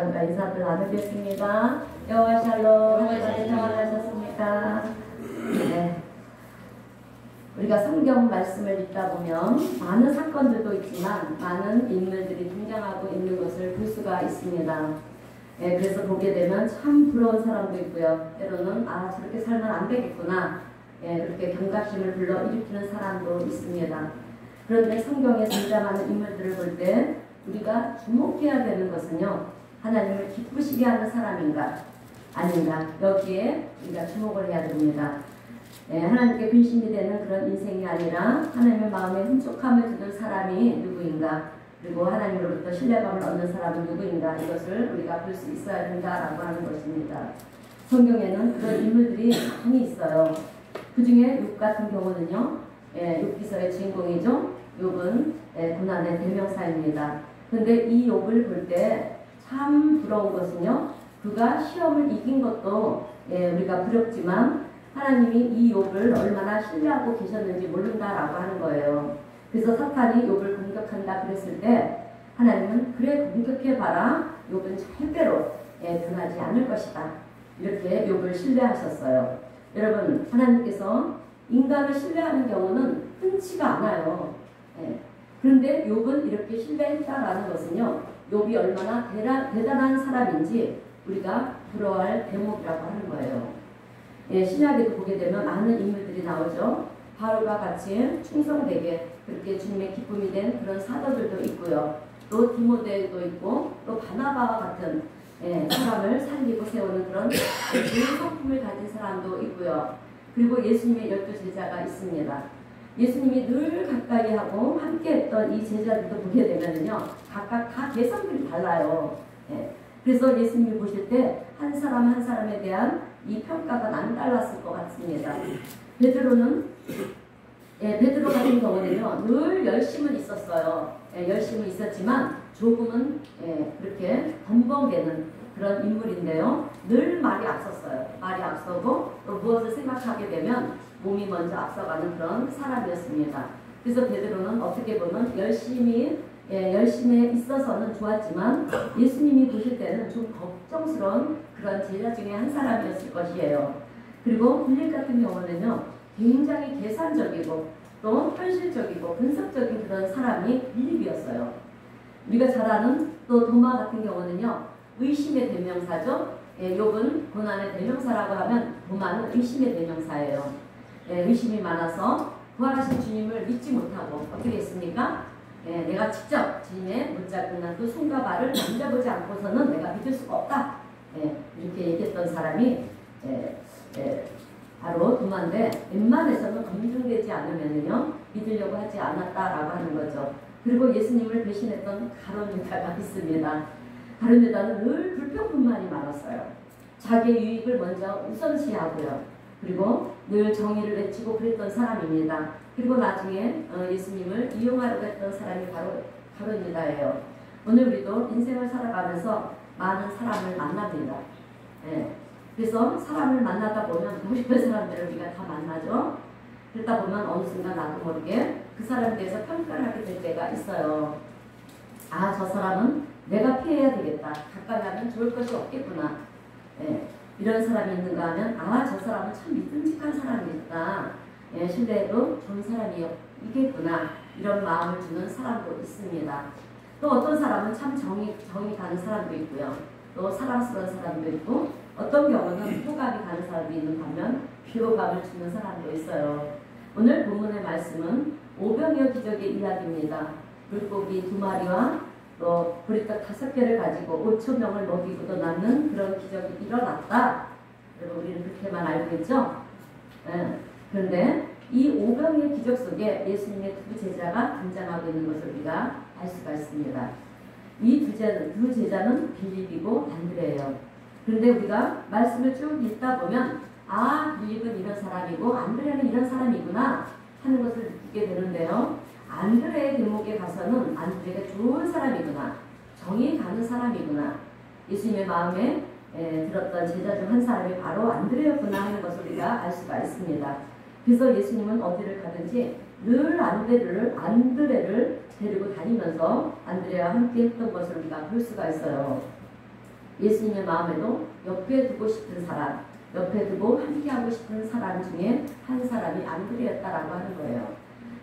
여러분과 인사들 나누겠습니다. 여호와 샬롬, 하나님의 평안하셨습니까? 네. 우리가 성경 말씀을 읽다 보면 많은 사건들도 있지만 많은 인물들이 등장하고 있는 것을 볼 수가 있습니다. 네, 그래서 보게 되면 참 부러운 사람도 있고요. 때로는 저렇게 살면 안 되겠구나. 그렇게 경각심을 불러일으키는 사람도 있습니다. 그런데 성경에 등장하는 인물들을 볼 때 우리가 주목해야 되는 것은요, 하나님을 기쁘시게 하는 사람인가 아닌가, 여기에 우리가 주목을 해야 됩니다. 하나님께 근심이 되는 그런 인생이 아니라 하나님의 마음에 흠족함을 주는 사람이 누구인가, 그리고 하나님으로부터 신뢰감을 얻는 사람은 누구인가, 이것을 우리가 볼 수 있어야 된다라고 하는 것입니다. 성경에는 그런 인물들이 많이 있어요. 그 중에 욥 같은 경우는요, 욥기서의 주인공이죠. 욥은 고난의 대명사입니다. 그런데 이 욥을 볼 때 참 부러운 것은요, 그가 시험을 이긴 것도 우리가 부럽지만 하나님이 이 욥을 얼마나 신뢰하고 계셨는지 모른다라고 하는 거예요. 그래서 사탄이 욥을 공격한다 그랬을 때 하나님은 그래, 공격해봐라, 욥은 절대로 변하지 않을 것이다, 이렇게 욥을 신뢰하셨어요. 여러분, 하나님께서 인간을 신뢰하는 경우는 흔치가 않아요. 그런데 욥은 이렇게 신뢰했다라는 것은요, 욥이 얼마나 대단한 사람인지 우리가 부러워할 대목이라고 하는 거예요. 신약에도 보게 되면 많은 인물들이 나오죠. 바울과 같이 충성되게 그렇게 주님의 기쁨이 된 그런 사도들도 있고요. 또 디모데도 있고, 또 바나바와 같은 사람을 살리고 세우는 그런 좋은 성품을 가진 사람도 있고요. 그리고 예수님의 12 제자가 있습니다. 예수님이 늘 가까이 하고 함께 했던 이 제자들도 보게 되면요, 각각 다 개성들이 달라요. 그래서 예수님이 보실 때 한 사람 한 사람에 대한 이 평가가 남달랐을 것 같습니다. 베드로 같은 경우는요, 늘 열심은 있었어요. 열심은 있었지만 조금은 그렇게 덤벙대는 그런 인물인데요. 늘 말이 앞섰어요. 말이 앞서고 또 무엇을 생각하게 되면 몸이 먼저 앞서가는 그런 사람이었습니다. 그래서 베드로는 어떻게 보면 열심에 있어서는 좋았지만 예수님이 보실 때는 좀 걱정스러운 그런 제자 중에 한 사람이었을 것이에요. 그리고 빌립 같은 경우는요, 굉장히 계산적이고 또 현실적이고 분석적인 그런 사람이 빌립이었어요. 우리가 잘 아는 또 도마 같은 경우는요, 의심의 대명사죠. 욥은 고난의 대명사라고 하면 도마는 의심의 대명사예요. 의심이 많아서 부활하신 주님을 믿지 못하고 어떻게 했습니까? 내가 직접 주님의 못잡은 그 손과 발을 만져보지 않고서는 내가 믿을 수가 없다, 이렇게 얘기했던 사람이 바로 도마인데, 웬만해서는 검증되지 않으면요 믿으려고 하지 않았다라고 하는 거죠. 그리고 예수님을 배신했던 가룟 유다가 있습니다. 가룟 유다는 늘 불평불만이 많았어요. 자기의 유익을 먼저 우선시하고요. 그리고 늘 정의를 외치고 그랬던 사람입니다. 그리고 나중에 예수님을 이용하려고 했던 사람이 바로 가룟 유다예요. 오늘 우리도 인생을 살아가면서 많은 사람을 만납니다. 그래서 사람을 만나다 보면 보고 싶은 사람들을 우리가 다 만나죠. 그러다 보면 어느 순간 나도 모르게 그 사람에 대해서 평가를 하게 될 때가 있어요. 저 사람은 내가 피해야 되겠다, 가까이 하면 좋을 것이 없겠구나, 이런 사람이 있는가 하면 저 사람은 참 믿음직한 사람이겠다, 신뢰해도 좋은 사람이겠구나, 이런 마음을 주는 사람도 있습니다. 또 어떤 사람은 참 정이 가는 사람도 있고요. 또 사랑스러운 사람도 있고, 어떤 경우는 호감이 가는 사람도 있는 반면 비호감을 주는 사람도 있어요. 오늘 본문의 말씀은 오병이어 기적의 이야기입니다. 물고기 2마리와 또 보리떡 5개를 가지고 5,000명을 먹이고도 남는 그런 기적이 일어났다. 여러분, 우리는 그렇게만 알고 있죠? 그런데 이 오병이어 기적 속에 예수님의 2 제자가 등장하고 있는 것을 우리가 알 수가 있습니다. 이 두 제자는 빌립이고 안드레예요. 그런데 우리가 말씀을 쭉 읽다 보면 빌립은 이런 사람이고 안드레는 이런 사람이구나 하는 것을 느끼게 되는데요. 안드레의 대목에 가서는 안드레가 좋은 사람이구나, 정이 가는 사람이구나, 예수님의 마음에 들었던 제자 중 한 사람이 바로 안드레였구나 하는 것을 우리가 알 수가 있습니다. 그래서 예수님은 어디를 가든지 늘 안드레를 데리고 다니면서 안드레와 함께 했던 것을 우리가 볼 수가 있어요. 예수님의 마음에도 옆에 두고 싶은 사람, 옆에 두고 함께하고 싶은 사람 중에 한 사람이 안드레였다라고 하는 거예요.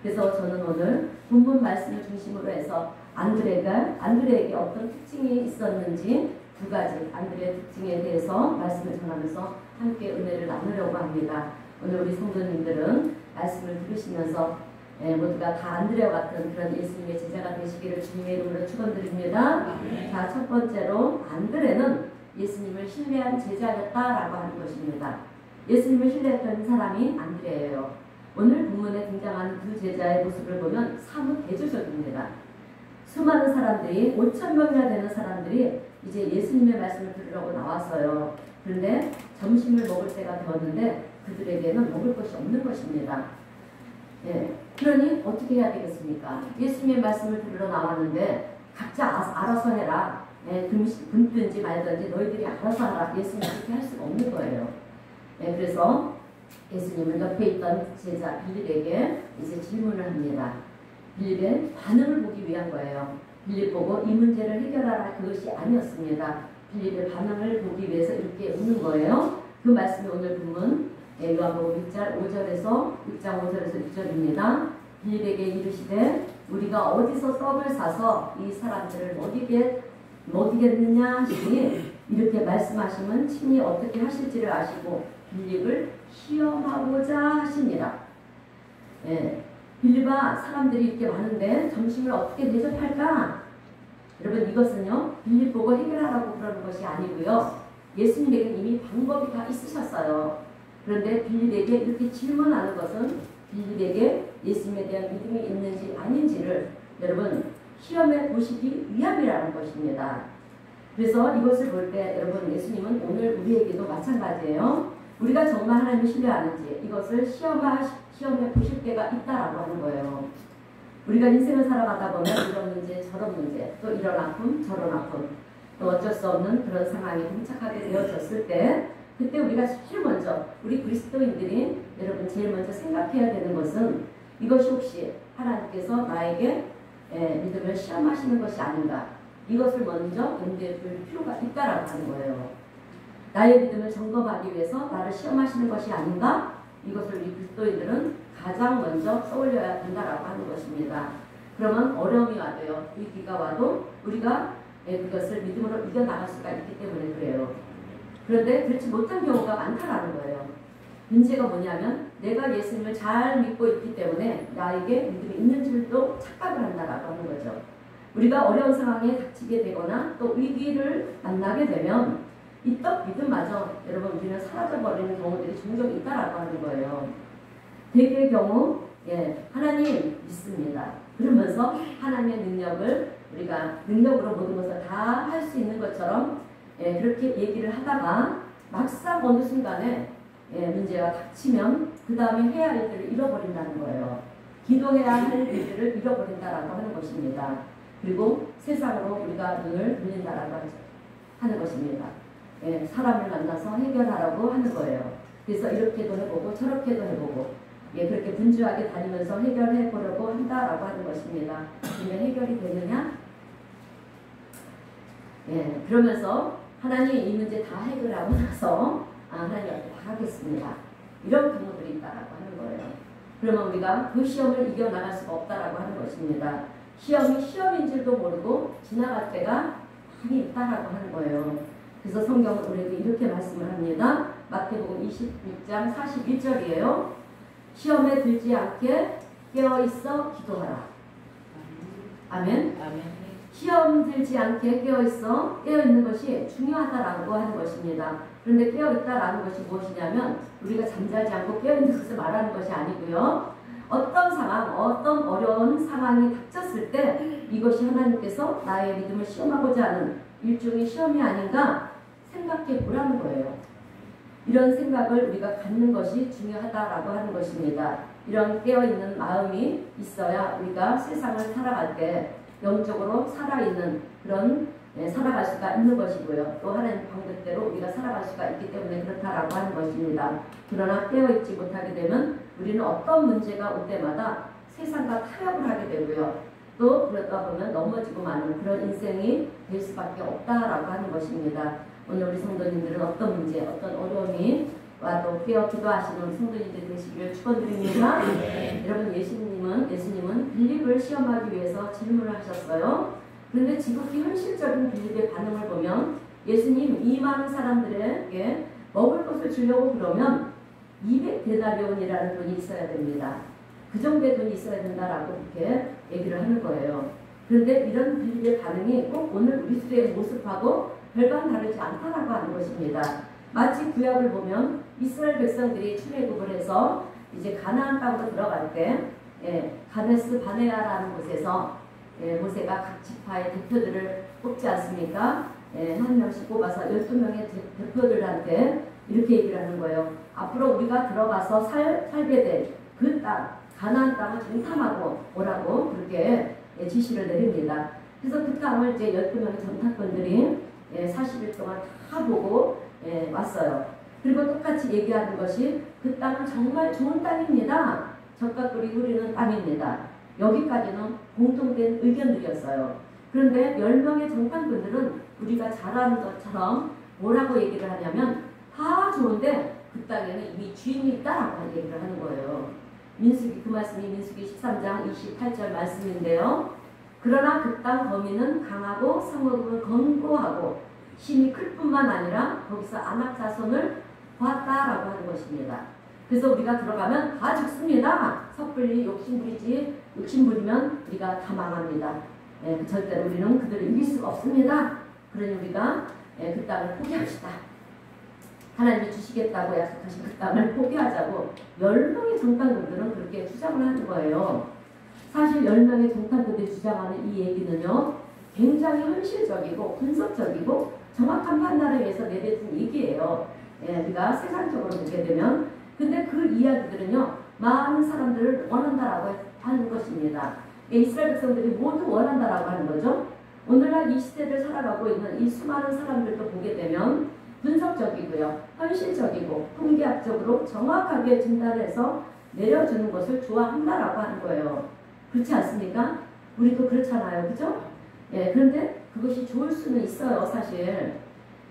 그래서 저는 오늘 본문 말씀을 중심으로 해서 안드레에게 어떤 특징이 있었는지 두 가지 안드레의 특징에 대해서 말씀을 전하면서 함께 은혜를 나누려고 합니다. 오늘 우리 성도님들은 말씀을 들으시면서 모두가 다 안드레와 같은 그런 예수님의 제자가 되시기를 주님의 이름으로 축원드립니다. 자, 첫 번째로 안드레는 예수님을 신뢰한 제자였다라고 하는 것입니다. 예수님을 신뢰했던 사람이 안드레예요. 오늘 본문에 등장하는 두 제자의 모습을 보면 사뭇 대조적입니다. 수많은 사람들이 5,000명이나 되는 사람들이 이제 예수님의 말씀을 들으려고 나왔어요. 그런데 점심을 먹을 때가 되었는데 그들에게는 먹을 것이 없는 것입니다. 그러니 어떻게 해야 되겠습니까? 예수님의 말씀을 들으러 나왔는데 각자 알아서 해라. 굶든지 말든지 너희들이 알아서 하라. 예수님 그렇게 할 수가 없는 거예요. 그래서 예수님은 옆에 있던 제자 빌립에게 이제 질문을 합니다. 빌립의 반응을 보기 위한 거예요. 빌립 보고 이 문제를 해결하라 그것이 아니었습니다. 빌립의 반응을 보기 위해서 이렇게 묻는 거예요. 그 말씀이 오늘 본문 요한복음 6장 5절에서 6절입니다. 빌립에게 이르시되 우리가 어디서 떡을 사서 이 사람들을 먹이겠느냐 하시니 이렇게 말씀하시면 친히 어떻게 하실지를 아시고 빌립을 시험하고자 하시니라. 빌립아, 사람들이 이렇게 많은데 점심을 어떻게 대접할까? 여러분, 이것은요 빌립 보고 해결하라고 그러는 것이 아니고요, 예수님에게 이미 방법이 다 있으셨어요. 그런데 빌립에게 이렇게 질문하는 것은 빌립에게 예수님에 대한 믿음이 있는지 아닌지를 여러분 시험해 보시기 위함이라는 것입니다. 그래서 이것을 볼 때 여러분, 예수님은 오늘 우리에게도 마찬가지예요. 우리가 정말 하나님을 신뢰하는지 이것을 시험해 보실 때가 있다라고 하는 거예요. 우리가 인생을 살아가다 보면 이런 문제 저런 문제, 또 이런 아픔 저런 아픔, 또 어쩔 수 없는 그런 상황에 봉착하게 되어졌을 때 그때 우리가 제일 먼저 우리 그리스도인들이 여러분 제일 먼저 생각해야 되는 것은 이것이 혹시 하나님께서 나에게 믿음을 시험하시는 것이 아닌가, 이것을 먼저 염두에 둘 필요가 있다라고 하는 거예요. 나의 믿음을 점검하기 위해서 나를 시험하시는 것이 아닌가, 이것을 우리 그리스도인들은 가장 먼저 떠올려야 된다라고 하는 것입니다. 그러면 어려움이 와도요, 위기가 와도 우리가 그것을 믿음으로 이겨나갈 수가 있기 때문에 그래요. 그런데 그렇지 못한 경우가 많다라는 거예요. 문제가 뭐냐면 내가 예수님을 잘 믿고 있기 때문에 나에게 믿음이 있는 줄도 착각을 한다라고 하는 거죠. 우리가 어려운 상황에 닥치게 되거나 또 위기를 만나게 되면 이 떡 믿음마저 여러분 우리는 사라져버리는 경우들이 종종 있다라고 하는 거예요. 대개의 경우 하나님 믿습니다. 그러면서 하나님의 능력을 우리가 능력으로 모든 것을 다 할 수 있는 것처럼 그렇게 얘기를 하다가 막상 어느 순간에 문제가 닥치면 그 다음에 해야 할 일들을 잃어버린다는 거예요. 기도해야 할 일들을 잃어버린다라고 하는 것입니다. 그리고 세상으로 우리가 눈을 돌린다라고 하는 것입니다. 사람을 만나서 해결하라고 하는 거예요. 그래서 이렇게도 해보고 저렇게도 해보고 그렇게 분주하게 다니면서 해결해 보려고 한다라고 하는 것입니다. 근데 해결이 되느냐? 그러면서 하나님 이 문제 다 해결하고 나서 하나님한테 다 하겠습니다. 이런 경우들이 있다라고 하는 거예요. 그러면 우리가 그 시험을 이겨나갈 수가 없다라고 하는 것입니다. 시험이 시험인 줄도 모르고 지나갈 때가 많이 있다라고 하는 거예요. 그래서 성경은 우리에게 이렇게 말씀을 합니다. 마태복음 26장 41절이에요. 시험에 들지 않게 깨어있어 기도하라. 아멘. 시험 들지 않게 깨어있는 것이 중요하다라고 하는 것입니다. 그런데 깨어있다라는 것이 무엇이냐면 우리가 잠자지 않고 깨어있는 것을 말하는 것이 아니고요. 어떤 상황, 어떤 어려운 상황이 닥쳤을 때 이것이 하나님께서 나의 믿음을 시험하고자 하는 일종의 시험이 아닌가 생각해 보라는 거예요. 이런 생각을 우리가 갖는 것이 중요하다라고 하는 것입니다. 이런 깨어있는 마음이 있어야 우리가 세상을 살아갈 때 영적으로 살아있는 그런 살아갈 수가 있는 것이고요. 또 하나님 방법대로 우리가 살아갈 수가 있기 때문에 그렇다라고 하는 것입니다. 그러나 깨어있지 못하게 되면 우리는 어떤 문제가 올 때마다 세상과 타협을 하게 되고요. 또 그러다 보면 넘어지고 마는 그런 인생이 될 수밖에 없다라고 하는 것입니다. 오늘 우리 성도님들은 어떤 문제, 어떤 어려움이 와도 깨어 기도하시는 성도님들 되시기를 축원드립니다. 여러분 예수님은 빌립을 시험하기 위해서 질문을 하셨어요. 그런데 지극히 현실적인 빌립의 반응을 보면 예수님 이 많은 사람들에게 먹을 것을 주려고 그러면 200데나리온이라는 돈이 있어야 됩니다. 그 정도의 돈이 있어야 된다라고 그렇게 얘기를 하는 거예요. 그런데 이런 빌립의 반응이 꼭 오늘 우리들의 모습하고 별반 다르지 않다라고 하는 것입니다. 마치 구약을 보면 이스라엘 백성들이 출애굽을 해서 이제 가나안 땅으로 들어갈 때 가데스 바네아라는 곳에서 모세가 각 지파의 대표들을 뽑지 않습니까? 한 명씩 뽑아서 12명의 대표들한테 이렇게 얘기를 하는 거예요. 앞으로 우리가 들어가서 살게 될 그 땅, 가나안 땅을 정탐하고 오라고 그렇게 지시를 내립니다. 그래서 그 땅을 이제 12명의 정탐꾼들이 40일 동안 다 보고 왔어요. 그리고 똑같이 얘기하는 것이 그 땅은 정말 좋은 땅입니다. 젖과 꿀이 흐르는 땅입니다. 여기까지는 공통된 의견들이었어요. 그런데 10명의 정탐꾼들은 우리가 잘 아는 것처럼 뭐라고 얘기를 하냐면 다 좋은데 그 땅에는 이미 주인이 있다라고 얘기를 하는 거예요. 그 말씀이 민수기 13장 28절 말씀인데요. 그러나 그 땅 거민은 강하고 성읍은 견고하고 힘이 클 뿐만 아니라 거기서 아낙 자손을 보았다라고 하는 것입니다. 그래서 우리가 들어가면 다 죽습니다. 섣불리 욕심부리면 우리가 다 망합니다. 절대로 우리는 그들을 이길 수가 없습니다. 그러니 우리가 그 땅을 포기합시다. 하나님이 주시겠다고 약속하신 그 땅을 포기하자고 10명의 정탐꾼들은 그렇게 주장을 하는 거예요. 사실 10명의 정탐꾼들이 주장하는 이 얘기는요, 굉장히 현실적이고 분석적이고 정확한 판단을 위해서 내뱉은 얘기예요. 우리가 세상적으로 보게 되면. 근데 그 이야기들은요, 많은 사람들을 원한다라고 하는 것입니다. 이스라엘 백성들이 모두 원한다라고 하는 거죠. 오늘날 이 시대를 살아가고 있는 이 수많은 사람들도 보게 되면 분석적이고요, 현실적이고 통계학적으로 정확하게 진단해서 내려주는 것을 좋아한다라고 하는 거예요. 그렇지 않습니까? 우리도 그렇잖아요. 그죠? 그런데 그것이 좋을 수는 있어요. 사실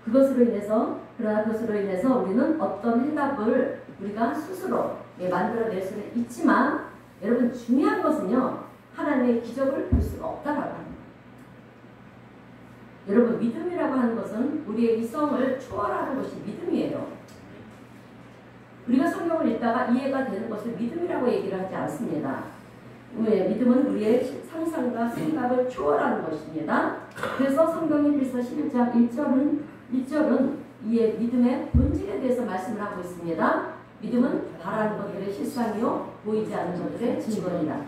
그러나 그것으로 인해서 우리는 어떤 해답을 우리가 스스로 만들어낼 수는 있지만, 여러분 중요한 것은요, 하나님의 기적을 볼 수가 없다라고 합니다. 여러분 믿음이라고 하는 것은 우리의 이성을 초월하는 것이 믿음이에요. 우리가 성경을 읽다가 이해가 되는 것을 믿음이라고 얘기를 하지 않습니다. 왜? 믿음은 우리의 상상과 생각을 초월하는 것입니다. 그래서 성경의 빌서 11장 1절은 이에 믿음의 본질에 대해서 말씀을 하고 있습니다. 믿음은 바라는 것들의 실상이요 보이지 않는 것들의 증거이다.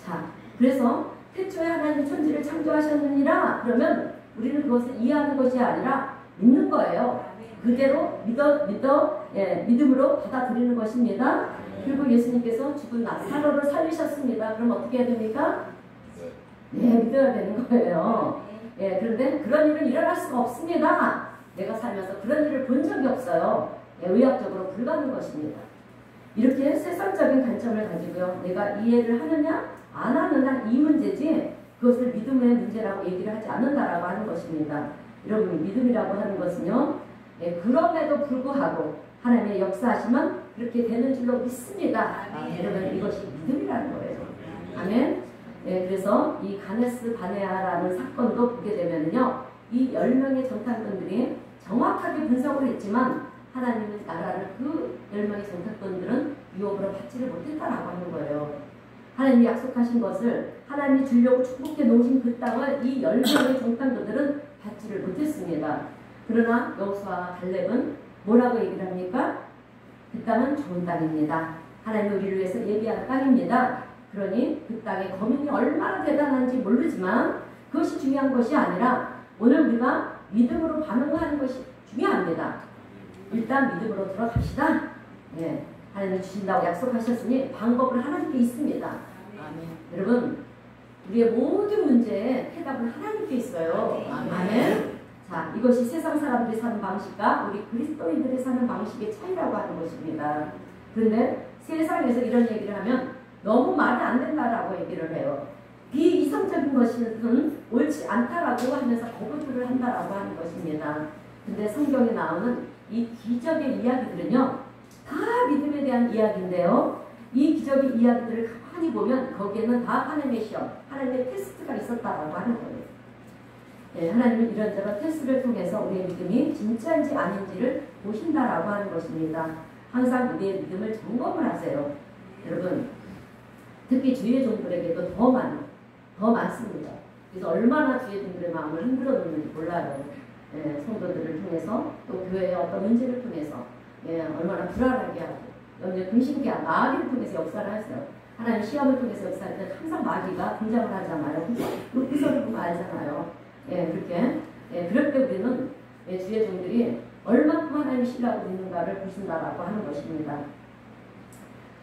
자, 그래서 태초에 하나님 천지를 창조하셨느니라 그러면 우리는 그것을 이해하는 것이 아니라 믿는 거예요. 그대로 믿음으로 받아들이는 것입니다. 그리고 예수님께서 죽은 나사로를 살리셨습니다. 그럼 어떻게 해야 됩니까? 믿어야 되는 거예요. 그런데 그런 일은 일어날 수가 없습니다. 내가 살면서 그런 일을 본 적이 없어요. 의학적으로 불가능한 것입니다. 이렇게 세상적인 관점을 가지고요, 내가 이해를 하느냐 안 하느냐 이 문제지 그것을 믿음의 문제라고 얘기를 하지 않는다라고 하는 것입니다. 여러분 믿음이라고 하는 것은요, 그럼에도 불구하고 하나님의 역사하시면 그렇게 되는 줄로 믿습니다. 여러분 이것이 믿음이라는 거예요. 아멘. 그래서 이 가데스 바네아라는 사건도 보게 되면요, 이 10명의 정탐꾼들이 정확하게 분석을 했지만 하나님의 나라를 그 10명의 정탐꾼들은 유업으로 받지를 못했다라고 하는 거예요. 하나님이 약속하신 것을 하나님이 주려고 축복해 놓으신 그 땅을 이 10명의 정탐꾼들은 받지를 못했습니다. 그러나 여호수아와 갈렙은 뭐라고 얘기를 합니까? 그 땅은 좋은 땅입니다. 하나님이 우리를 위해서 예비한 땅입니다. 그러니 그 땅의 거민이 얼마나 대단한지 모르지만 그것이 중요한 것이 아니라 오늘 우리가 믿음으로 반응하는 것이 중요합니다. 일단 믿음으로 들어갑시다. 하나님이 주신다고 약속하셨으니 방법은 하나님께 있습니다. 아멘. 여러분 우리의 모든 문제의 해답은 하나님께 있어요. 아멘. 자, 이것이 세상 사람들이 사는 방식과 우리 그리스도인들이 사는 방식의 차이라고 하는 것입니다. 그런데 세상에서 이런 얘기를 하면 너무 말이 안 된다라고 얘기를 해요. 비이성적인 것은 옳지 않다라고 하면서 거부를 한다라고 하는 것입니다. 근데 성경에 나오는 이 기적의 이야기들은요, 다 믿음에 대한 이야기인데요. 이 기적의 이야기들을 가만히 보면 거기에는 다 하나님의 시험, 하나님의 테스트가 있었다라고 하는 거예요. 예, 하나님은 이런저런 테스트를 통해서 우리의 믿음이 진짜인지 아닌지를 보신다라고 하는 것입니다. 항상 우리의 믿음을 점검을 하세요. 여러분, 특히 주의 종들에게도 더 많습니다. 그래서 얼마나 주의 종들의 마음을 흔들어 놓는지 몰라요. 예, 성도들을 통해서, 또 교회의 어떤 문제를 통해서, 예, 얼마나 불안하게 하고, 여러분들 근심케 하고, 마귀를 통해서 역사를 하세요. 하나님 시험을 통해서 역사할 때 항상 마귀가 등장을 하잖아요. 그 구설을 보면 알잖아요. 예, 그렇게. 예, 그럴 때 우리는 예, 주의 종들이 얼마큼 하나님 신뢰하고 있는가를 보신다라고 하는 것입니다.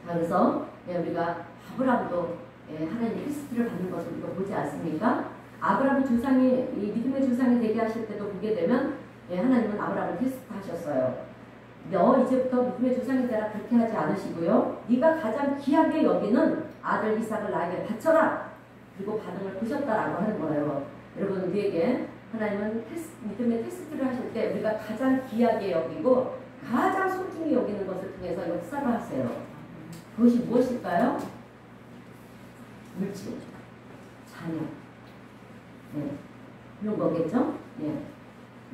자, 그래서 예, 우리가 아브라함도 예, 하나님의 테스트를 받는 것을 우리가 보지 않습니까? 아브라함 조상이, 이 믿음의 조상이 되게 하실 때도 보게 되면 예, 하나님은 아브라함을 테스트하셨어요. 너 이제부터 믿음의 조상이 되라 그렇게 하지 않으시고요. 네가 가장 귀하게 여기는 아들 이삭을 나에게 바쳐라. 그리고 반응을 보셨다라고 하는 거예요. 여러분, 우리에게 하나님은 믿음의 테스트를 하실 때 우리가 가장 귀하게 여기고 가장 소중히 여기는 것을 통해서 역사를 하세요. 그것이 무엇일까요? 물질, 자녀, 네, 그런 거겠죠? 네.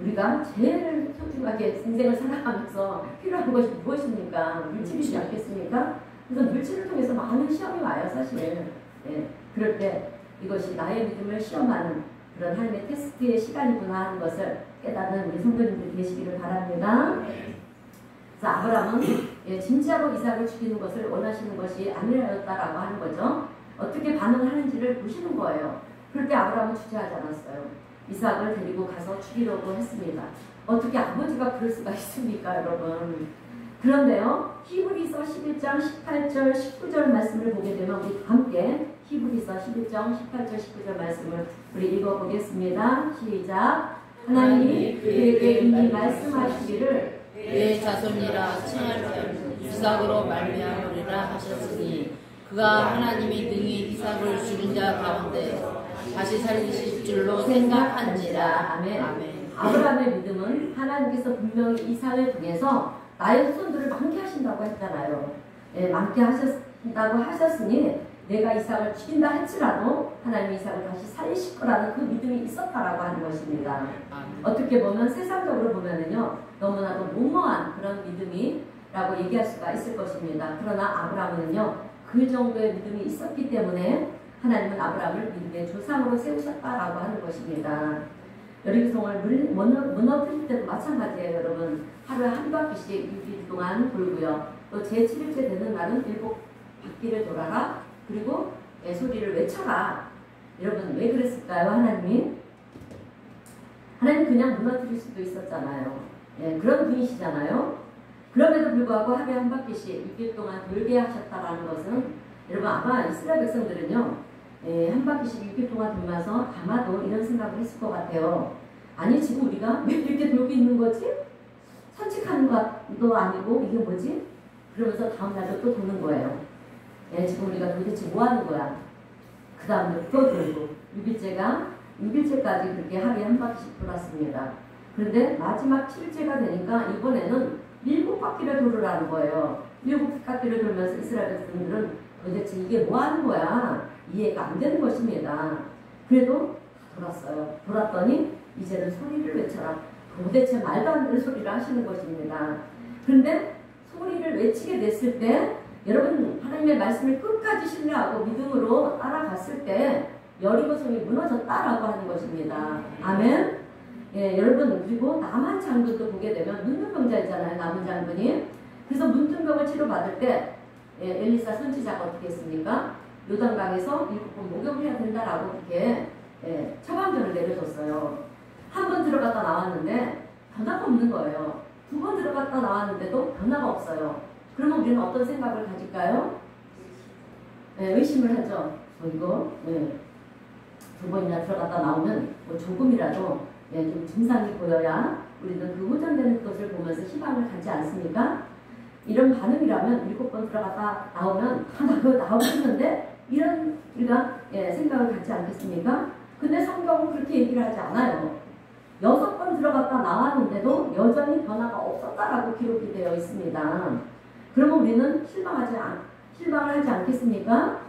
우리가 제일 소중하게 인생을 살아가면서 필요한 것이 무엇입니까? 물질이지 않겠습니까? 그래서 물질을 통해서 많은 시험이 와요, 사실. 네. 그럴 때 이것이 나의 믿음을 시험하는 그런 하나님의 테스트의 시간이구나 하는 것을 깨닫는 우리 성도님들 되시기를 바랍니다. 그래서 아브라함은 예, 진짜로 이삭을 죽이는 것을 원하시는 것이 아니었다라고 하는 거죠. 어떻게 반응하는지를 보시는 거예요. 그럴 때 아브라함은 주저하지 않았어요. 이삭을 데리고 가서 죽이려고 했습니다. 어떻게 아버지가 그럴 수가 있습니까, 여러분? 그런데요, 히브리서 11장 18절 19절 말씀을 보게 되면 우리 함께 히브리서 11장 18절 19절 말씀을 우리 읽어보겠습니다. 시작. 하나님이 그에게 이미 말씀하시기를 내 자손이라 칭할 이삭으로 말미암으리라 하셨으니 그가 하나님이 능히 이삭을 죽인 자 가운데 다시 살리실 줄로 생각한지라. 아멘. 아브라함의 믿음은 하나님께서 분명히 이삭을 통해서 나의 후손들을 많게 하신다고 했잖아요. 예, 많게 하신다고 하셨으니 내가 이삭을 죽인다 할지라도 하나님이 이삭을 다시 살리실 거라는 그 믿음이 있었다라고 하는 것입니다. 어떻게 보면 세상적으로 보면은요, 너무나도 무모한 그런 믿음이라고 얘기할 수가 있을 것입니다. 그러나 아브라함은요, 그 정도의 믿음이 있었기 때문에 하나님은 아브라함을 믿음의 조상으로 세우셨다라고 하는 것입니다. 여리고성을 무너뜨릴 때도 마찬가지예요, 여러분. 하루에 한 바퀴씩 6일 동안 돌고요. 또 제7일째 되는 날은 7바퀴를 돌아라. 그리고 소리를 외쳐라. 여러분, 왜 그랬을까요, 하나님이? 하나님 그냥 무너뜨릴 수도 있었잖아요. 예, 그런 분이시잖아요. 그럼에도 불구하고 하루에 한 바퀴씩 6일 동안 돌게 하셨다라는 것은 여러분, 아마 이스라엘 백성들은요, 한 바퀴씩 6일 동안 돌면서 아마도 이런 생각을 했을 것 같아요. 아니, 지금 우리가 왜 이렇게 돌고 있는 거지? 산책하는 것도 아니고 이게 뭐지? 그러면서 다음날도 또 도는 거예요. 지금 우리가 도대체 뭐 하는 거야? 그 다음날 또 돌고 6일째까지 그렇게 하루에 한 바퀴씩 돌았습니다. 그런데 마지막 7일째가 되니까 이번에는 7바퀴를 돌으라는 거예요. 7바퀴를 돌면서 이스라엘 백성들은 도대체 이게 뭐 하는 거야? 이해가 안 되는 것입니다. 그래도 돌았어요. 돌았더니 이제는 소리를 외쳐라. 도대체 말도 안 되는 소리를 하시는 것입니다. 그런데 소리를 외치게 됐을 때 여러분, 하나님의 말씀을 끝까지 신뢰하고 믿음으로 따라갔을 때 여리고성이 무너졌다라고 하는 것입니다. 아멘. 예, 여러분, 그리고 남한 장군도 보게 되면 문둥병자 있잖아요, 남은 장군이. 그래서 문둥병을 치료받을 때 엘리사 선지자가 어떻게 했습니까? 요단강에서 7번 목욕을 해야 된다라고 그렇게 처방전을 내려줬어요. 한 번 들어갔다 나왔는데 변화가 없는 거예요. 2번 들어갔다 나왔는데도 변화가 없어요. 그러면 우리는 어떤 생각을 가질까요? 의심을 하죠. 이거 2번이나 들어갔다 나오면 뭐 조금이라도 좀 증상이 보여야 우리는 그 호전되는 것을 보면서 희망을 갖지 않습니까? 이런 반응이라면 7번 들어갔다 나오면 나오고 있는데 이런 우리가 생각을 갖지 않겠습니까? 근데 성경은 그렇게 얘기를 하지 않아요. 6번 들어갔다 나왔는데도 여전히 변화가 없었다라고 기록이 되어 있습니다. 그러면 우리는 실망을 하지 않겠습니까?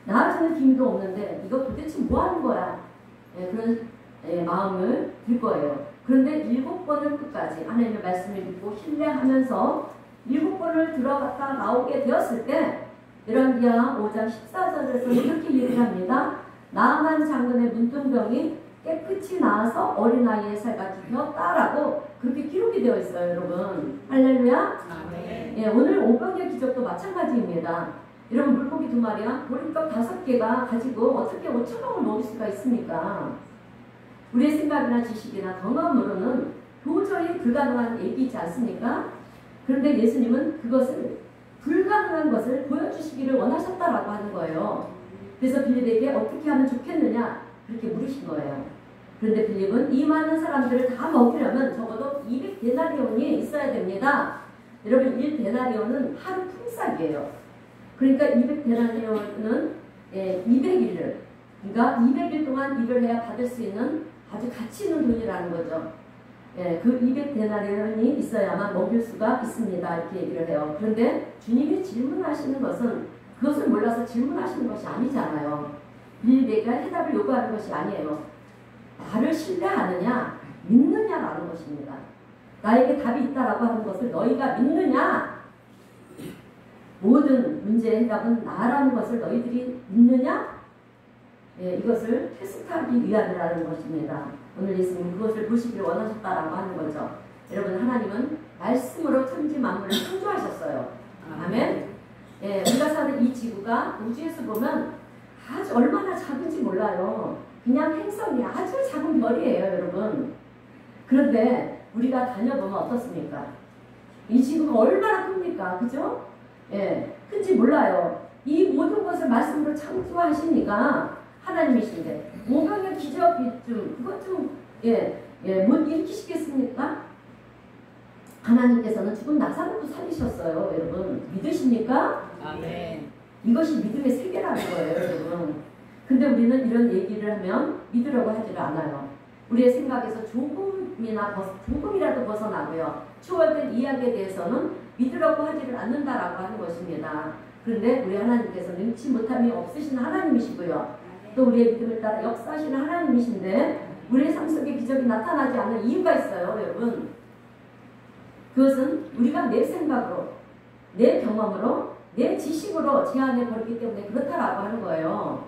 나아지는 기미도 없는데 이거 도대체 뭐 하는 거야? 그런 마음을 들 거예요. 그런데 7번을 끝까지 하나님의 말씀을 믿고 신뢰하면서 7번을 들어갔다 나오게 되었을 때 열왕기하 5장 14절에서 이렇게 얘기를 합니다. 나아만 장군의 문둥병이 깨끗이 나아서 어린아이의 살같이 되었다라고 그렇게 기록이 되어 있어요, 여러분. 할렐루야. 오늘 오병의 기적도 마찬가지입니다. 여러분, 물고기 2마리와 보리떡 5개가 가지고 어떻게 5,000명을 먹일 수가 있습니까? 우리의 생각이나 지식이나 경험으로는 도저히 불가능한 얘기이지 않습니까? 그런데 예수님은 그것을 불가능한 것을 보여주시기를 원하셨다라고 하는 거예요. 그래서 빌립에게 어떻게 하면 좋겠느냐 그렇게 물으신 거예요. 그런데 빌립은 이 많은 사람들을 다 먹이려면 적어도 200데나리온이 있어야 됩니다. 여러분 1데나리온은 하루 품삯이에요. 그러니까 200데나리온은 200일을 그러니까 200일 동안 일을 해야 받을 수 있는 아주 가치 있는 돈이라는 거죠. 그 200데나리온이 있어야만 먹일 수가 있습니다. 이렇게 얘기를 해요. 그런데 주님이 질문하시는 것은 그것을 몰라서 질문하시는 것이 아니잖아요. 빌립에게 해답을 요구하는 것이 아니에요. 나를 신뢰하느냐 믿느냐라는 것입니다. 나에게 답이 있다라고 하는 것을 너희가 믿느냐? 모든 문제의 해답은 나라는 것을 너희들이 믿느냐? 이것을 테스트하기 위함이라는 것입니다. 오늘 예수님은 그것을 보시기를 원하셨다라고 하는 거죠. 여러분, 하나님은 말씀으로 천지 만물을 창조하셨어요. 아멘. 우리가 사는 이 지구가 우주에서 보면 아주 얼마나 작은지 몰라요. 그냥 행성이 아주 작은 별이에요, 여러분. 그런데 우리가 다녀보면 어떻습니까? 이 지구가 얼마나 큽니까? 그죠? 큰지 몰라요. 이 모든 것을 말씀으로 창조하시니까 하나님이신데 오병의 기적이 그것 못 일으키시겠습니까? 하나님께서는 죽은 나사로도 살리셨어요, 여러분. 믿으십니까? 아멘. 이것이 믿음의 세계라는 거예요, 여러분. 근데 우리는 이런 얘기를 하면 믿으려고 하지를 않아요. 우리의 생각에서 조금이라도 벗어나고요. 초월된 이야기에 대해서는 믿으려고 하지를 않는다라고 하는 것입니다. 그런데 우리 하나님께서 능치 못함이 없으신 하나님이시고요. 또 우리의 믿음을 따라 역사하시는 하나님이신데 우리의 삶 속에 기적이 나타나지 않는 이유가 있어요, 여러분. 그것은 우리가 내 생각으로, 내 경험으로, 내 지식으로 제안해 버리기 때문에 그렇다라고 하는 거예요.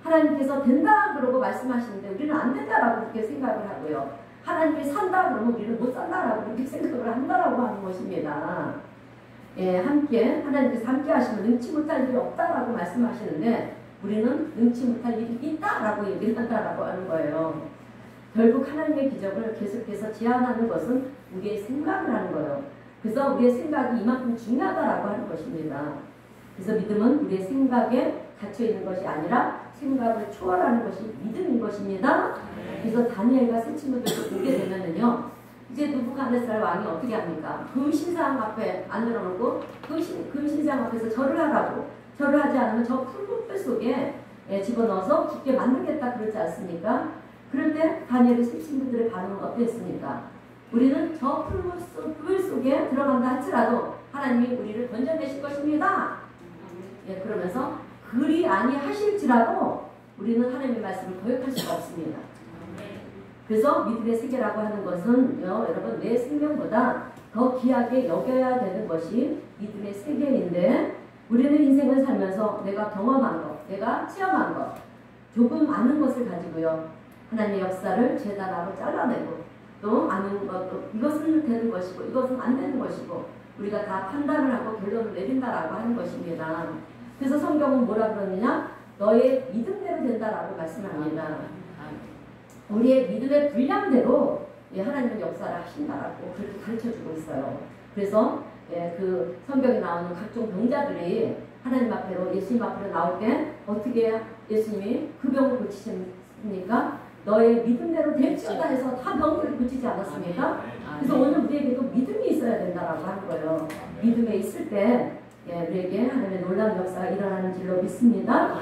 하나님께서 된다 그러고 말씀하시는데 우리는 안 된다라고 그렇게 생각을 하고요. 하나님이 산다 그러면 우리는 못 산다라고 그렇게 생각을 한다라고 하는 것입니다. 하나님께서 함께 하시면 능치 못할 일이 없다라고 말씀하시는데 우리는 능치 못할 일이 있다라고 얘기를 한다라고 하는 거예요. 결국 하나님의 기적을 계속해서 제안하는 것은 우리의 생각을 하는 거예요. 그래서 우리의 생각이 이만큼 중요하다라고 하는 것입니다. 그래서 믿음은 우리의 생각에 갇혀있는 것이 아니라 생각을 초월하는 것이 믿음인 것입니다. 그래서 다니엘과 새 친구들을 보게 되면은요, 이제 느부갓네살 왕이 어떻게 합니까? 금신상 앞에 앉혀놓고 금신상 앞에서 절을 하라고, 절을 하지 않으면 저 풀무불 속에 집어넣어서 죽게 만들겠다 그러지 않습니까? 그럴 때 다니엘의 새 친구들의 반응은 어땠습니까? 우리는 저 풀무불 속에 들어간다 할지라도 하나님이 우리를 건져내실 것입니다. 그러면서 그리 아니하실지라도 우리는 하나님의 말씀을 거역할 수가 없습니다. 그래서 믿음의 세계라고 하는 것은 여러분 내 생명보다 더 귀하게 여겨야 되는 것이 믿음의 세계인데 우리는 인생을 살면서 내가 경험한 것, 내가 체험한 것, 조금 아는 것을 가지고요. 하나님의 역사를 재단하고 잘라내고 또 아는 것도 이것은 되는 것이고 이것은 안 되는 것이고 우리가 다 판단을 하고 결론을 내린다라고 하는 것입니다. 그래서 성경은 뭐라 그러느냐? 너의 믿음대로 된다라고 말씀합니다. 우리의 믿음의 분량대로 하나님은 역사를 하신다라고 그렇게 가르쳐주고 있어요. 그래서 그 성경에 나오는 각종 병자들이 하나님 앞으로 예수님 앞으로 나올 때 어떻게 예수님이 그 병을 고치십니까? 너의 믿음대로 될지어다 해서 다 병을 고치지 않았습니까? 그래서 오늘 우리에게도 믿음이 있어야 된다라고 하는 거예요. 믿음에 있을 때 우리에게 하나님의 놀라운 역사가 일어나는 줄로 믿습니다.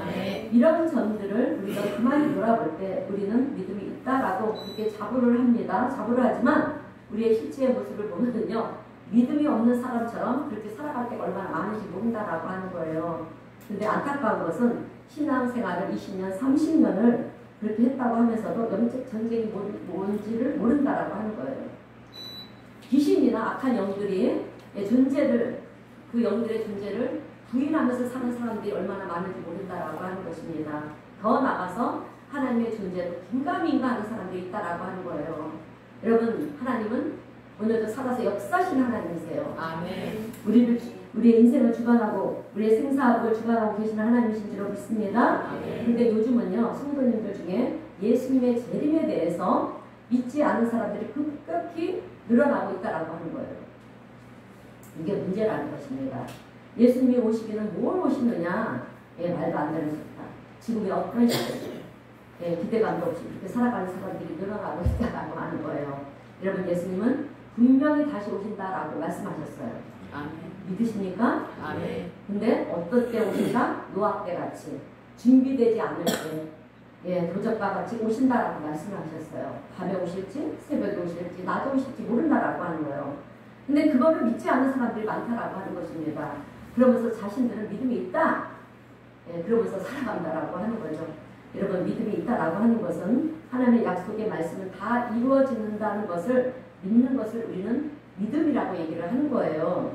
이런 점들을 우리가 가만히 돌아볼 때 우리는 믿음이 있다라고 그렇게 자부를 합니다. 자부를 하지만 우리의 실제의 모습을 보면은요, 믿음이 없는 사람처럼 그렇게 살아갈 때가 얼마나 많은지 모른다라고 하는 거예요. 근데 안타까운 것은 신앙생활을 20년, 30년을 그렇게 했다고 하면서도 영적 전쟁이 뭔지를 모른다라고 하는 거예요. 귀신이나 악한 영들이 존재를, 그 영들의 존재를 부인하면서 사는 사람들이 얼마나 많은지 모른다라고 하는 것입니다. 더 나아가서 하나님의 존재도 긴가민가하는 사람들이 있다라고 하는 거예요. 여러분, 하나님은 오늘도 살아서 역사하시는 하나님이세요. 아멘. 우리의 인생을 주관하고 우리의 생사학을 주관하고 계시는 하나님이신 줄로 믿습니다. 그런데 요즘은요, 성도님들 중에 예수님의 재림에 대해서 믿지 않는 사람들이 급격히 늘어나고 있다라고 하는 거예요. 이게 문제라는 것입니다. 예수님이 오시기는 뭘 오시느냐? 말도 안 되는 소리다. 지금의 어떤 시대, 기대감도 없이 그렇게 살아가는 사람들이 늘어나고 있다라고 하는 거예요. 여러분, 예수님은 분명히 다시 오신다라고 말씀하셨어요. 아멘. 믿으십니까? 아멘. 근데 어떤 때 오신다? 노아 때 같이 준비되지 않을 때, 도적과 같이 오신다라고 말씀하셨어요. 밤에 오실지, 새벽에 오실지, 낮에 오실지 모른다라고 하는 거예요. 근데 그거를 믿지 않는 사람들이 많다라고 하는 것입니다. 그러면서 자신들은 믿음이 있다. 그러면서 살아간다라고 하는 거죠. 여러분, 믿음이 있다라고 하는 것은 하나님의 약속의 말씀은 다 이루어진다는 것을 믿는 것을 우리는 믿음이라고 얘기를 하는 거예요.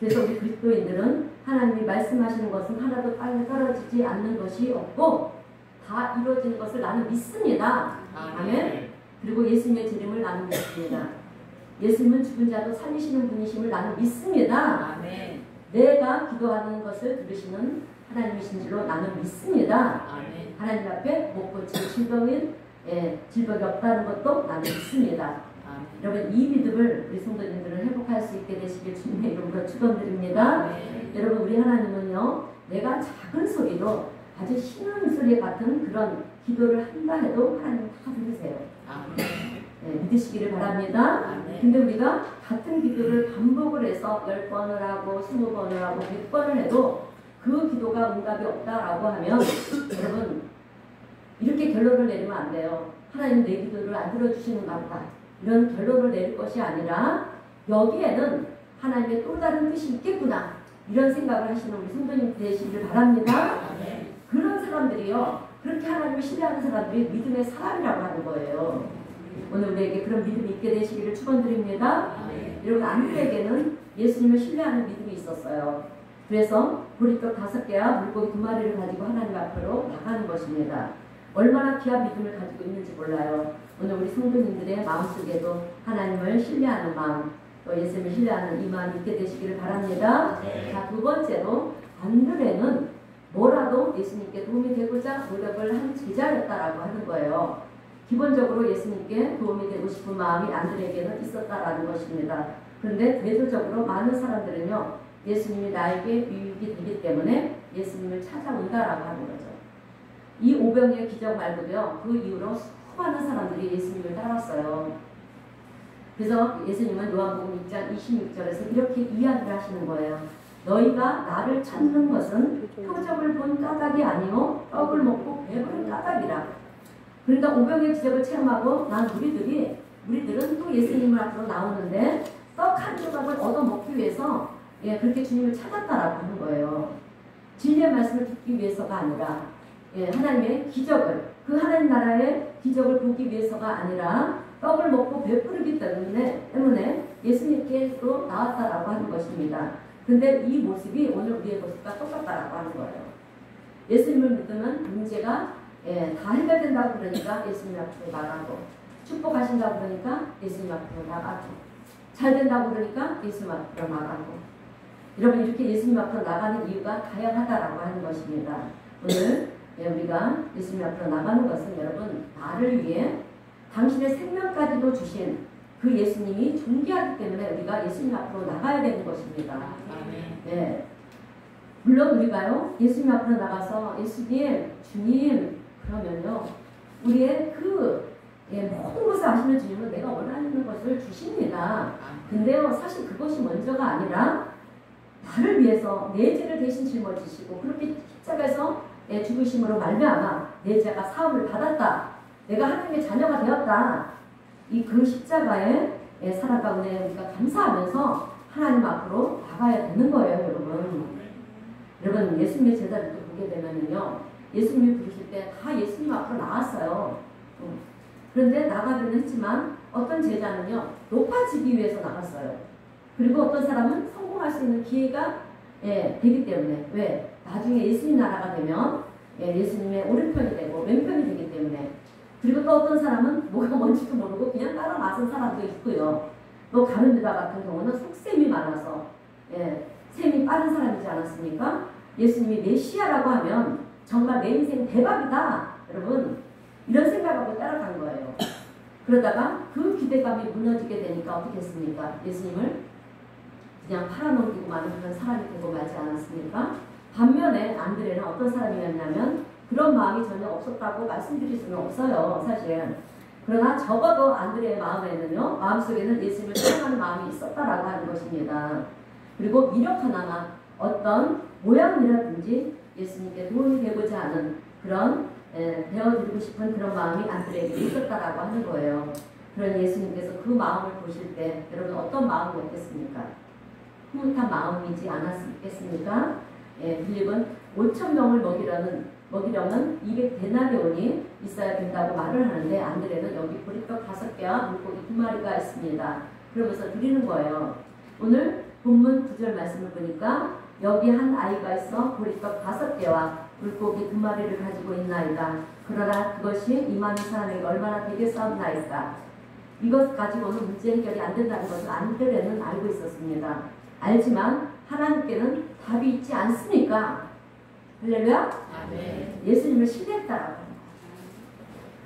그래서 우리 그리스도인들은 하나님이 말씀하시는 것은 하나도 땅에 떨어지지 않는 것이 없고 다 이루어지는 것을 나는 믿습니다. 아멘. 그리고 예수님의 재림을 나는 믿습니다. 예수님은 죽은 자도 살리시는 분이심을 나는 믿습니다. 아멘. 내가 기도하는 것을 들으시는 하나님이신 줄로 나는 믿습니다. 아멘. 하나님 앞에 못 고칠 질병이 없다는 것도 나는 믿습니다. 아멘. 여러분, 이 믿음을 우리 성도님들은 회복할 수 있게 되시길 주님의 이름으로 축원드립니다. 여러분, 우리 하나님은요, 내가 작은 소리로 아주 신음소리 같은 그런 기도를 한다 해도 하나님 다 들으세요. 믿으시기를 바랍니다. 근데 우리가 같은 기도를 반복을 해서 10번을 하고 20번을 하고 100번을 해도 그 기도가 응답이 없다라고 하면 여러분, 이렇게 결론을 내리면 안 돼요. 하나님 내 기도를 안 들어주시는가 보다. 이런 결론을 내릴 것이 아니라 여기에는 하나님의 또 다른 뜻이 있겠구나. 이런 생각을 하시는 우리 성도님 되시길 바랍니다. 그런 사람들이요, 그렇게 하나님을 신뢰하는 사람들이 믿음의 사람이라고 하는 거예요. 오늘 우리에게 그런 믿음이 있게 되시기를 축원드립니다. 여러분, 안드레에게는 예수님을 신뢰하는 믿음이 있었어요. 그래서 보리떡 5개와 물고기 2마리를 가지고 하나님 앞으로 나가는 것입니다. 얼마나 귀한 믿음을 가지고 있는지 몰라요. 오늘 우리 성도님들의 마음속에도 하나님을 신뢰하는 마음, 또 예수님을 신뢰하는 이 마음이 있게 되시기를 바랍니다. 자, 두 번째로 안드레는 뭐라도 예수님께 도움이 되고자 노력을 한 제자였다라고 하는 거예요. 기본적으로 예수님께 도움이 되고 싶은 마음이 안드레에게는 있었다라는 것입니다. 그런데 대조적으로 많은 사람들은요, 예수님이 나에게 유익이 되기 때문에 예수님을 찾아온다라고 하는 거죠. 이 오병이의 기적 말고도요, 그 이후로 수많은 사람들이 예수님을 따랐어요. 그래서 예수님은 요한복음 6장 26절에서 이렇게 이야기를 하시는 거예요. 너희가 나를 찾는 것은 표적을 본 까닭이 아니요 떡을 먹고 배부른 까닭이라. 그러니까 오병이의 기적을 체험하고 난 우리들은 또 예수님을 앞으로 나오는데 떡 한 조각을 얻어 먹기 위해서 그렇게 주님을 찾았다라고 하는 거예요. 진리의 말씀을 듣기 위해서가 아니라 하나님의 기적을, 그 하나님 나라의 기적을 보기 위해서가 아니라 떡을 먹고 배부르기 때문에 예수님께로 나왔다라고 하는 것입니다. 근데 이 모습이 오늘 우리의 모습과 똑같다라고 하는 거예요. 예수님을 믿으면 문제가 다 해결된다고 그러니까 예수님 앞으로 나가고, 축복하신다고 그러니까 예수님 앞으로 나가고, 잘 된다고 그러니까 예수님 앞으로 나가고. 여러분, 이렇게 예수님 앞으로 나가는 이유가 다양하다라고 하는 것입니다. 오늘 우리가 예수님 앞으로 나가는 것은 여러분, 나를 위해 당신의 생명까지도 주신 그 예수님이 존귀하기 때문에 우리가 예수님 앞으로 나가야 되는 것입니다. 네. 물론 우리가요, 예수님 앞으로 나가서 예수님, 주님, 그러면요, 우리의 모든 것을 아시는 주님은 내가 원하는 것을 주십니다. 근데요, 사실 그것이 먼저가 아니라 나를 위해서 내 죄를 대신 짊어지시고 그렇게 십자가에서 내 죽으심으로 말미암아 내 죄가 사함을 받았다. 내가 하나님의 자녀가 되었다. 이 그 십자가에 살아 가운데 우리가 감사하면서 하나님 앞으로 나가야 되는 거예요, 여러분. 여러분, 예수님의 제자를 또 보게 되면요, 예수님이 부르실 때 다 예수님 앞으로 나왔어요. 그런데 나가기는 했지만 어떤 제자는요, 높아지기 위해서 나갔어요. 그리고 어떤 사람은 성공할 수 있는 기회가 되기 때문에, 왜? 나중에 예수님 나라가 되면 예수님의 오른편이 되고 왼편이 되기 때문에. 그리고 또 어떤 사람은 뭐가 뭔지도 모르고 그냥 따라 나선 사람도 있고요. 또 다른 유다 같은 경우는 속셈이 많아서 셈이 빠른 사람이지 않았습니까? 예수님이 메시아라고 하면 정말 내 인생 대박이다. 여러분, 이런 생각하고 따라간 거예요. 그러다가 그 기대감이 무너지게 되니까 어떻게 했습니까? 예수님을 그냥 팔아넘기고 마는 그런 사람이 되고 말지 않았습니까? 반면에 안드레는 어떤 사람이었냐면 그런 마음이 전혀 없었다고 말씀드릴 수는 없어요, 사실. 그러나 적어도 안드레의 마음에는요, 마음속에는 예수님을 사랑하는 마음이 있었다라고 하는 것입니다. 그리고 미력 하나나 어떤 모양이라든지 예수님께 도움이 되고자 하는 그런 배워드리고 싶은 그런 마음이 안드레에게 있었다라고 하는 거예요. 그런 예수님께서 그 마음을 보실 때 여러분 어떤 마음이었겠습니까? 흐뭇한 마음이지 않았겠습니까? 빌립은 5,000명을 먹이려면 200데나리온이 있어야 된다고 말을 하는데 안드레는 여기 보리떡 5개와 물고기 2마리가 있습니다. 그러면서 드리는 거예요. 오늘 본문 9절 말씀을 보니까 여기 한 아이가 있어 보리떡 5개와 물고기 2마리를 가지고 있나이다. 그러나 그것이 이 많은 사람에게 얼마나 되겠사옵나이까. 이것 가지고는 문제 해결이 안 된다는 것을 안드레는 알고 있었습니다. 알지만 하나님께는 답이 있지 않습니까? 할렐루야? 아멘. 예수님을 신뢰했다라고 합니다.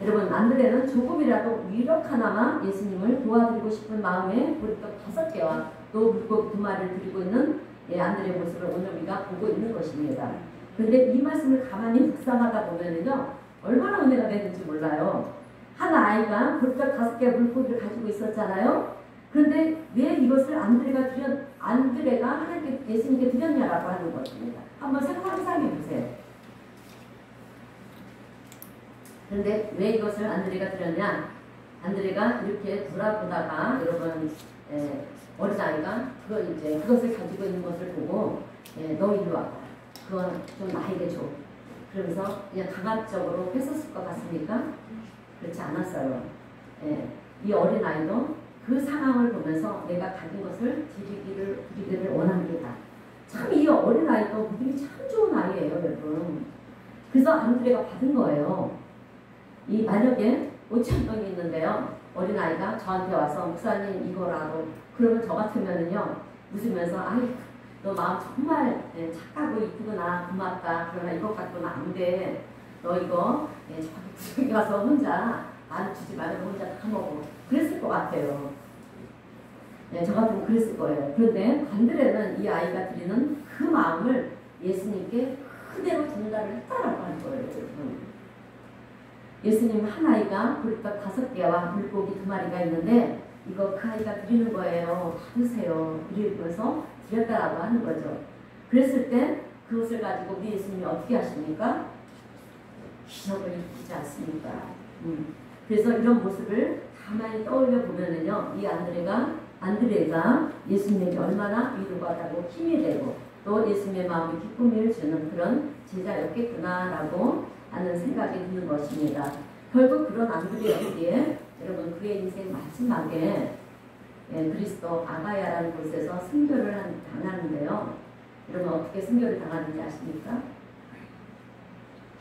여러분, 안드레는 조금이라도 위력 하나만 예수님을 도와드리고 싶은 마음에 보리떡 5개와 또 물고기 2마리를 드리고 있는 안드레의 모습을 오늘 우리가 보고 있는 것입니다. 그런데 이 말씀을 가만히 묵상하다 보면은요, 얼마나 은혜가 되는지 몰라요. 한 아이가 보리떡 5개 물고기를 가지고 있었잖아요. 그런데 왜 이것을 안드레가 하나님께 예수님께 드렸냐라고 하는 것입니다. 한번 상상해 보세요. 그런데 왜 이것을 안드레가 드렸냐? 안드레가 이렇게 돌아보다가 여러분 어린아이가 그것을 가지고 있는 것을 보고 너 이리 와봐. 그건 좀 나에게 줘. 그러면서 그냥 강압적으로 뺏었을 것 같습니까? 그렇지 않았어요. 이 어린아이도 그 상황을 보면서 내가 가진 것을 드리기를 원합니다. 참 이 어린아이도 믿음이 참 좋은 아이예요, 여러분. 그래서 안드레가 받은 거예요. 이 만약에 5,000명이 있는데요. 어린아이가 저한테 와서 목사님 이거라도 그러면 저 같으면은요 웃으면서 아이 너 마음 정말 착하고 이쁘구나 고맙다. 그러나 이것 갖고는 안 돼. 너 이거 저기 가서 혼자 나는 주지 말고 혼자 다 먹어. 그랬을 것 같아요. 저 같으면 그랬을 거예요. 그런데 안드레는 이 아이가 드리는 그 마음을 예수님께 그대로 전달을 했다라고 하는 거예요. 예수님 한 아이가 보리떡 5개와 물고기 2마리가 있는데 이거 그 아이가 드리는 거예요. 받으세요. 이러면서 드렸다라고 하는 거죠. 그랬을 때 그것을 가지고 우리 예수님이 어떻게 하십니까? 기적을 일으키지 않습니까? 그래서 이런 모습을 가만히 떠올려 보면은요, 이 안드레가 예수님에게 얼마나 위로가 되고 힘이 되고 또 예수님의 마음에 기쁨을 주는 그런 제자였겠구나라고 하는 생각이 드는 것입니다. 결국 그런 안드레였기에 여러분 그의 인생 마지막에 그리스도 아가야라는 곳에서 순교를 당하는데요. 여러분 어떻게 순교를 당하는지 아십니까?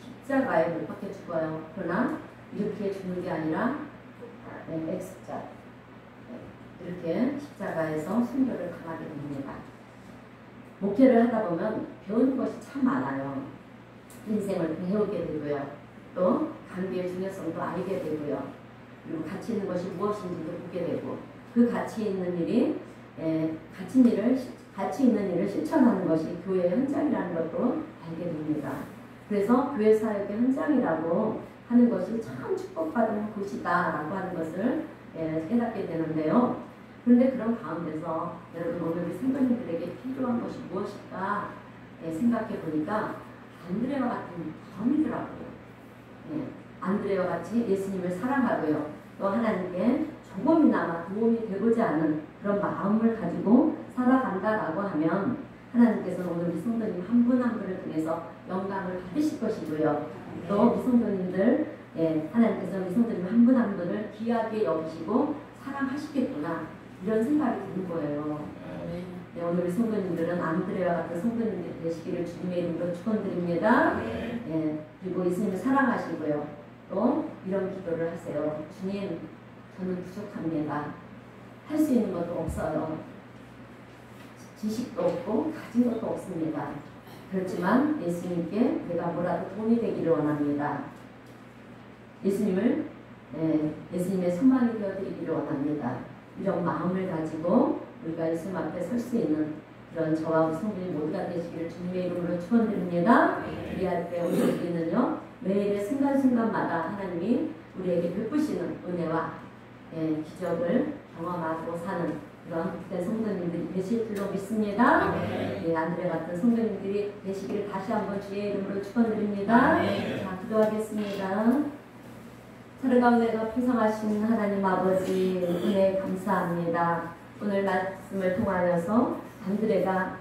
십자가에 못 박혀 죽어요. 그러나 이렇게 죽는 게 아니라 X자 이렇게 십자가에서 순교를 당하게 됩니다. 목회를 하다 보면 배우는 것이 참 많아요. 인생을 배우게 되고요. 또 관계의 중요성도 알게 되고요. 그리고 가치 있는 것이 무엇인지도 보게 되고 그 가치 있는 일을 실천하는 것이 교회의 현장이라는 것도 알게 됩니다. 그래서 교회 사역의 현장이라고 하는 것이 참 축복받은 곳이다 라고 하는 것을 깨닫게 되는데요. 그런데 그런 가운데서 여러분 오늘 우리 성도님들에게 필요한 것이 무엇일까 생각해 보니까 안드레와 같은 마음이더라고요. 안드레와 같이 예수님을 사랑하고요. 또 하나님께 조금이나마 도움이 되고자 하는 그런 마음을 가지고 살아간다라고 하면 하나님께서는 오늘 우리 성도님 한 분 한 분을 통해서 영광을 받으실 것이고요. 또 우리 성도님들 하나님께서 우리 성도님 한 분 한 분을 귀하게 여기시고 사랑하시겠구나 이런 생각이 드는 거예요. 오늘 우리 성도님들은 안드레와 같은 성도님들이 되시기를 주님의 이름으로 축원드립니다. 그리고 예수님을 사랑하시고요. 또 이런 기도를 하세요. 주님, 저는 부족합니다. 할 수 있는 것도 없어요. 지식도 없고 가진 것도 없습니다. 그렇지만 예수님께 내가 뭐라도 도움이 되기를 원합니다. 예수님의 소망이 되어드리기를 원합니다. 이런 마음을 가지고 우리가 예수님 앞에 설 수 있는 그런 저와 우리 성도님 모두가 되시기를 주님의 이름으로 축원드립니다. 우리할 때 오늘 우리는요 매일의 순간순간마다 하나님이 우리에게 베푸시는 은혜와 기적을 경험하고 사는 그런 그때 성도님들이 되실 줄로 믿습니다. 안드레 같은 성도님들이 되시기를 다시 한번 주의 이름으로 축원드립니다. 자, 기도하겠습니다. 사랑 가운데가 풍성하신 하나님 아버지 은혜 감사합니다. 오늘 말씀을 통하여서 안드레가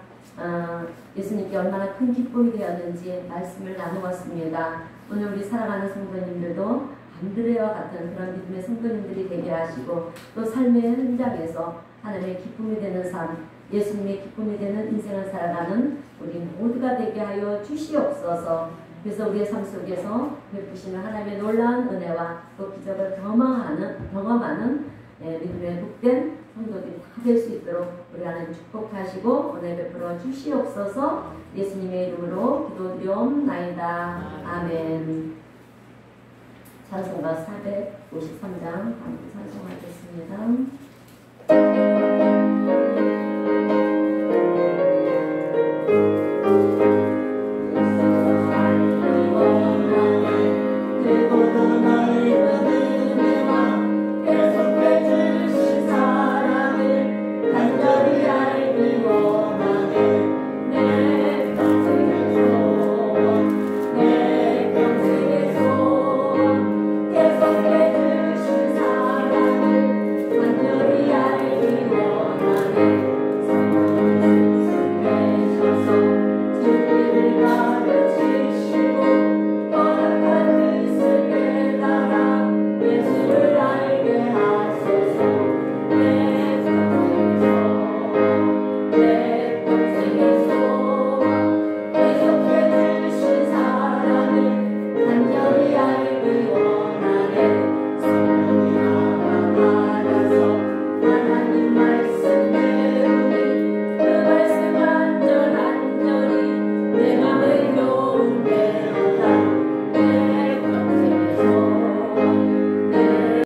예수님께 얼마나 큰 기쁨이 되었는지 말씀을 나누었습니다. 오늘 우리 사랑하는 성도님들도 안드레와 같은 그런 믿음의 성도님들이 되게 하시고 또 삶의 현장에서 하나님의 기쁨이 되는 삶, 예수님의 기쁨이 되는 인생을 살아가는 우리 모두가 되게 하여 주시옵소서. 그래서 우리의 삶 속에서 베푸시는 하나님의 놀라운 은혜와 또 기적을 경험하는 믿음의 복된 성도들이 다 될 수 있도록 우리 하나님 축복하시고 은혜 베풀어 주시옵소서. 예수님의 이름으로 기도드리옵나이다. 아멘. 찬송가 453장 함께 찬송하겠습니다.